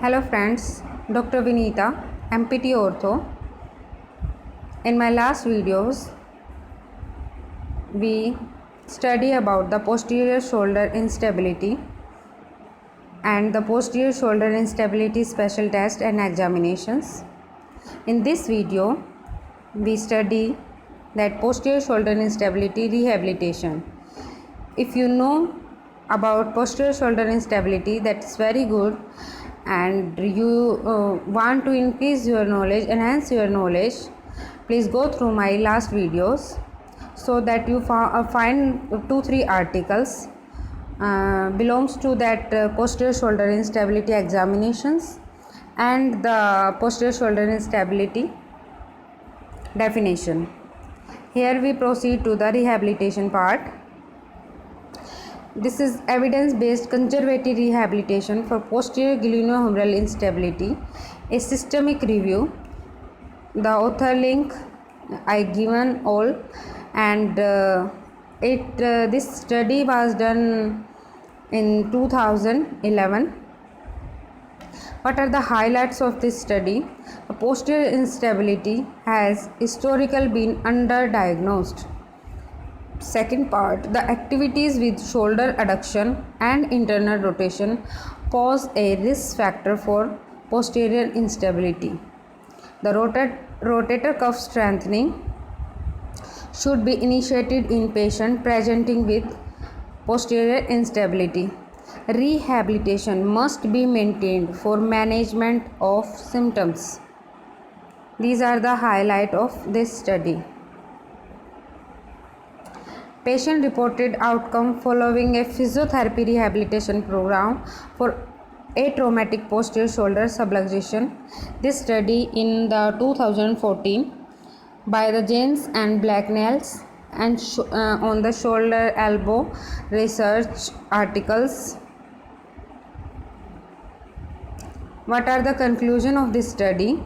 Hello friends, Dr. Vinita, MPT Ortho. In my last videos, we study about the posterior shoulder instability and the posterior shoulder instability special test and examinations. In this video, we study that posterior shoulder instability rehabilitation. If you know about posterior shoulder instability, that's very good, and you want to increase your knowledge, enhance your knowledge, please go through my last videos so that you find 2-3 articles belongs to that posterior shoulder instability examinations and the posterior shoulder instability definition. Here we proceed to the rehabilitation part. This is evidence-based conservative rehabilitation for posterior glenohumeral instability, a systemic review. The author link I given all, and this study was done in 2011. What are the highlights of this study? The posterior instability has historically been underdiagnosed. Second part, the activities with shoulder adduction and internal rotation pose a risk factor for posterior instability. The rotator cuff strengthening should be initiated in patient presenting with posterior instability. Rehabilitation must be maintained for management of symptoms. These are the highlight of this study. Patient reported outcome following a physiotherapy rehabilitation program for atraumatic posterior shoulder subluxation. This study in the 2014 by the James and Blacknells and on the shoulder elbow research articles. What are the conclusion of this study?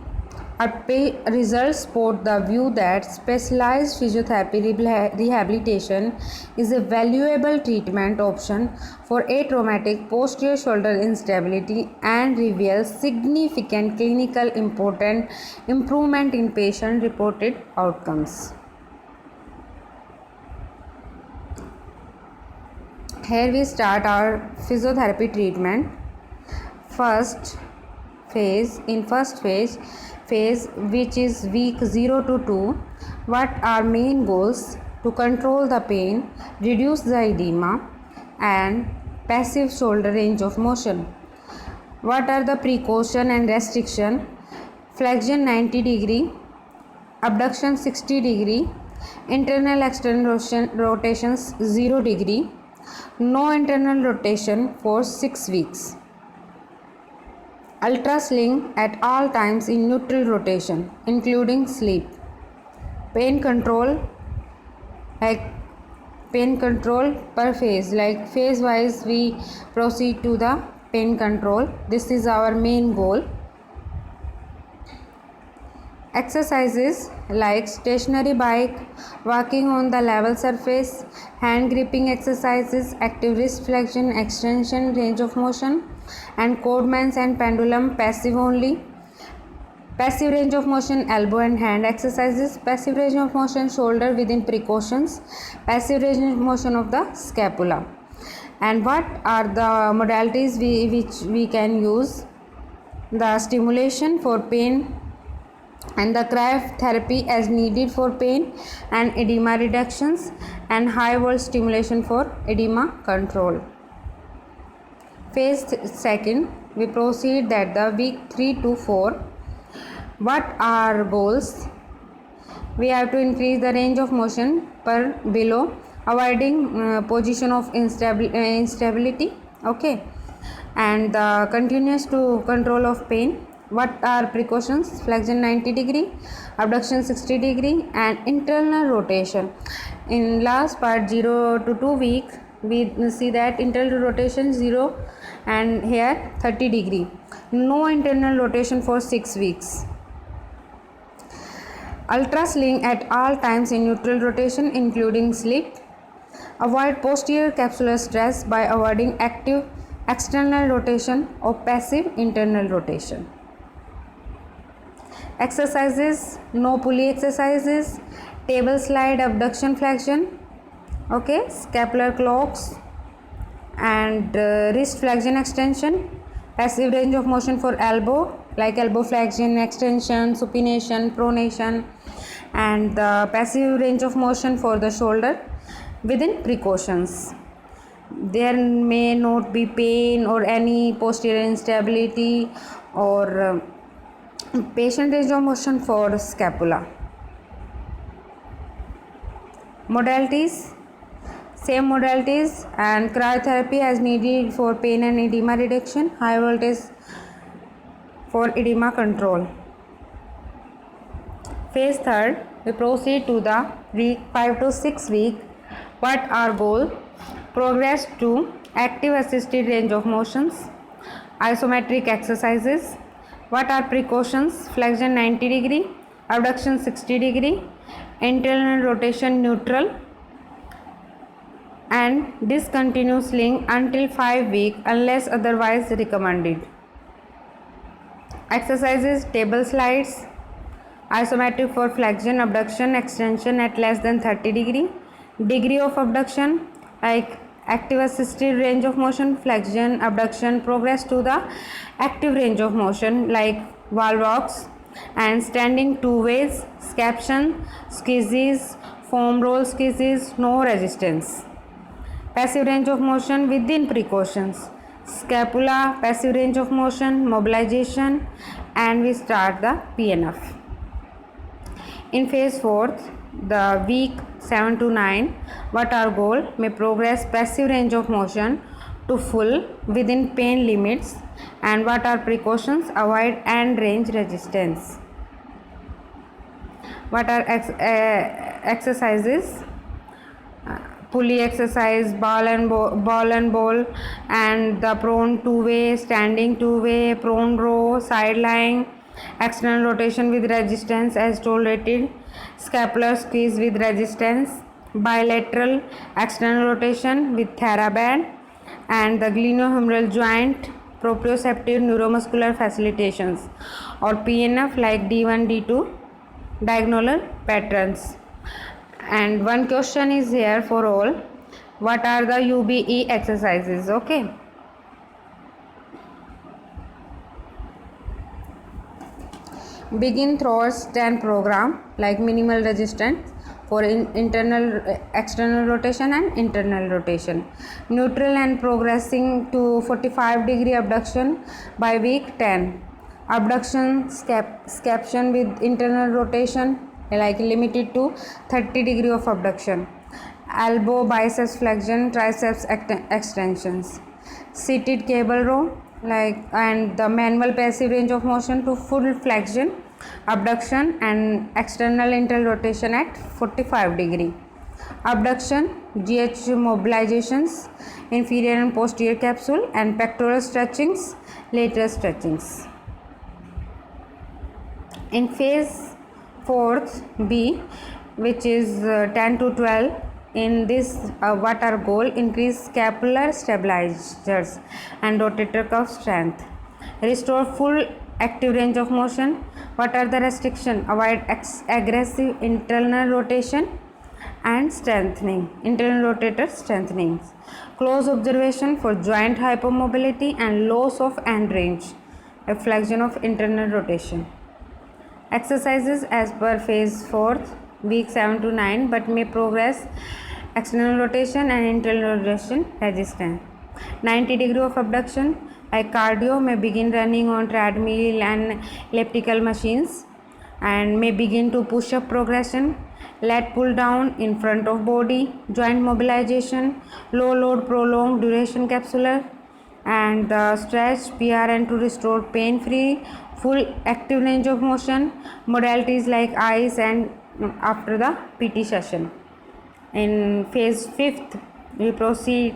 Our results support the view that specialized physiotherapy rehabilitation is a valuable treatment option for atraumatic posterior shoulder instability and reveals significant clinical important improvement in patient reported outcomes. Here we start our physiotherapy treatment. First phase, which is week 0 to 2, what are main goals? To control the pain, reduce the edema and passive shoulder range of motion. What are the precaution and restriction? Flexion 90 degree, abduction 60 degree, internal external rotations 0 degree, no internal rotation for 6 weeks. Ultra sling at all times in neutral rotation, including sleep. Pain control per phase, like phase wise we proceed to the pain control. This is our main goal. Exercises like stationary bike, walking on the level surface, hand gripping exercises, active wrist flexion, extension, range of motion, and Codman's and pendulum passive only. Passive range of motion elbow and hand exercises, passive range of motion shoulder within precautions, passive range of motion of the scapula. And what are the modalities which we can use? The stimulation for pain and the cryotherapy as needed for pain and edema reductions, and high volt stimulation for edema control. Phase second, we proceed that the week 3 to 4. What are goals? We have to increase the range of motion per below, avoiding position of instability, okay, and the continuous to control of pain. What are precautions? Flexion 90 degree, abduction 60 degree and internal rotation. In last part 0 to 2 week we see that internal rotation 0 and here 30 degree. No internal rotation for 6 weeks. Ultra sling at all times in neutral rotation including sleep. Avoid posterior capsular stress by avoiding active external rotation or passive internal rotation. Exercises, no pulley exercises, table slide, abduction flexion, okay, scapular clocks and wrist flexion extension. Passive range of motion for elbow, like elbow flexion, extension, supination, pronation, and the passive range of motion for the shoulder within precautions. There may not be pain or any posterior instability or patient range of motion for scapula. Modalities, same modalities, and cryotherapy as needed for pain and edema reduction, high voltage for edema control. Phase third, we proceed to the week 5 to 6 week. What are goal? Progress to active assisted range of motions, isometric exercises. What are precautions? Flexion 90 degree, abduction 60 degree, internal rotation neutral, and discontinue sling until 5 weeks unless otherwise recommended. Exercises, table slides, isometric for flexion, abduction, extension at less than 30 degree. Degree of abduction, like active assisted range of motion, flexion, abduction, progress to the active range of motion like wall walks and standing two ways, scaption, skizzies, foam roll skizzies, no resistance. Passive range of motion within precautions, scapula, passive range of motion, mobilization, and we start the PNF. In phase 4th, the week 7 to 9, what our goal? May progress passive range of motion to full within pain limits, and what are precautions? Avoid end range resistance. What are exercises? Pulley exercise, ball and ball, and the prone two way, standing two way, prone row, side lying, external rotation with resistance as tolerated, scapular squeeze with resistance, bilateral external rotation with TheraBand, and the glenohumeral joint proprioceptive neuromuscular facilitations or PNF like D1, D2 diagonal patterns. And one question is here for all, what are the UBE exercises? Okay, begin through stand program like minimal resistance for internal external rotation and internal rotation, neutral and progressing to 45 degree abduction by week 10, abduction scaption with internal rotation like limited to 30 degree of abduction, elbow biceps flexion, triceps extensions, seated cable row like, and the manual passive range of motion to full flexion, abduction and external internal rotation at 45 degree, abduction, GH mobilizations, inferior and posterior capsule, and pectoral stretchings, lateral stretchings. In phase 4th B, which is 10 to 12, in this what are goal? Increase scapular stabilizers and rotator cuff strength, restore full active range of motion. What are the restriction? Avoid aggressive internal rotation and strengthening, internal rotator strengthening, close observation for joint hypermobility and loss of end range, a flexion of internal rotation. Exercises as per phase 4th, week 7 to 9, but may progress external rotation and internal rotation resistance. 90 degree of abduction, like cardio may begin running on treadmill and elliptical machines and may begin to push up progression, lat pull down in front of body, joint mobilization, low load prolonged duration capsular, and the stretch PRN to restore pain free full active range of motion, modalities like ice and after the PT session. In phase 5th, we proceed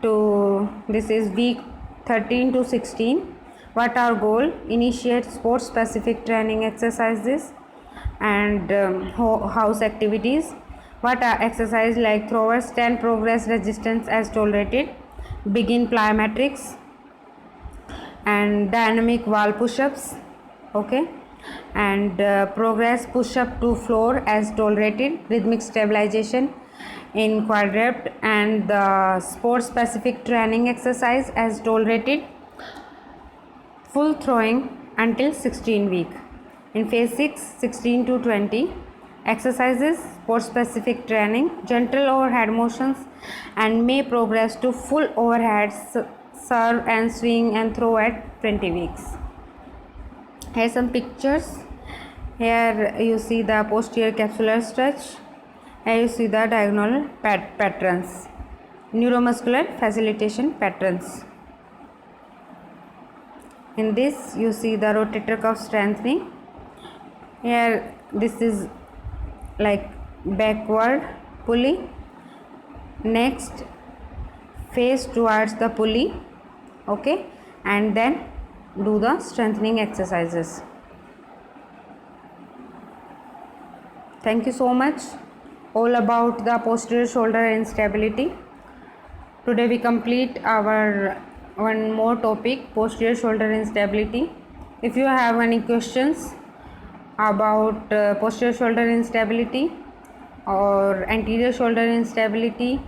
to, this is week 13 to 16. What our goal? Initiate sport specific training exercises and house activities. What are exercise like throwers, stand progress resistance as tolerated, begin plyometrics, and dynamic wall push-ups. Okay, and progress push-up to floor as tolerated, rhythmic stabilization in quadruped, and the sport specific training exercise as tolerated, full throwing until 16 week. In phase 6, 16 to 20 exercises, sport specific training, gentle overhead motions, and may progress to full overhead serve and swing and throw at 20 weeks. Here some pictures. Here you see the posterior capsular stretch. Here you see the diagonal patterns, neuromuscular facilitation patterns. In this you see the rotator cuff strengthening. Here this is like backward pulley. Next face towards the pulley. Okay, and then do the strengthening exercises. Thank you so much. All about the posterior shoulder instability. Today we complete our one more topic, posterior shoulder instability. If you have any questions about posterior shoulder instability or anterior shoulder instability,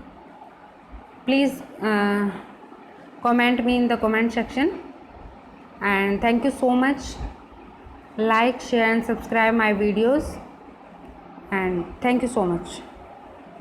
please comment me in the comment section. And thank you so much. Like, share and subscribe my videos, and thank you so much.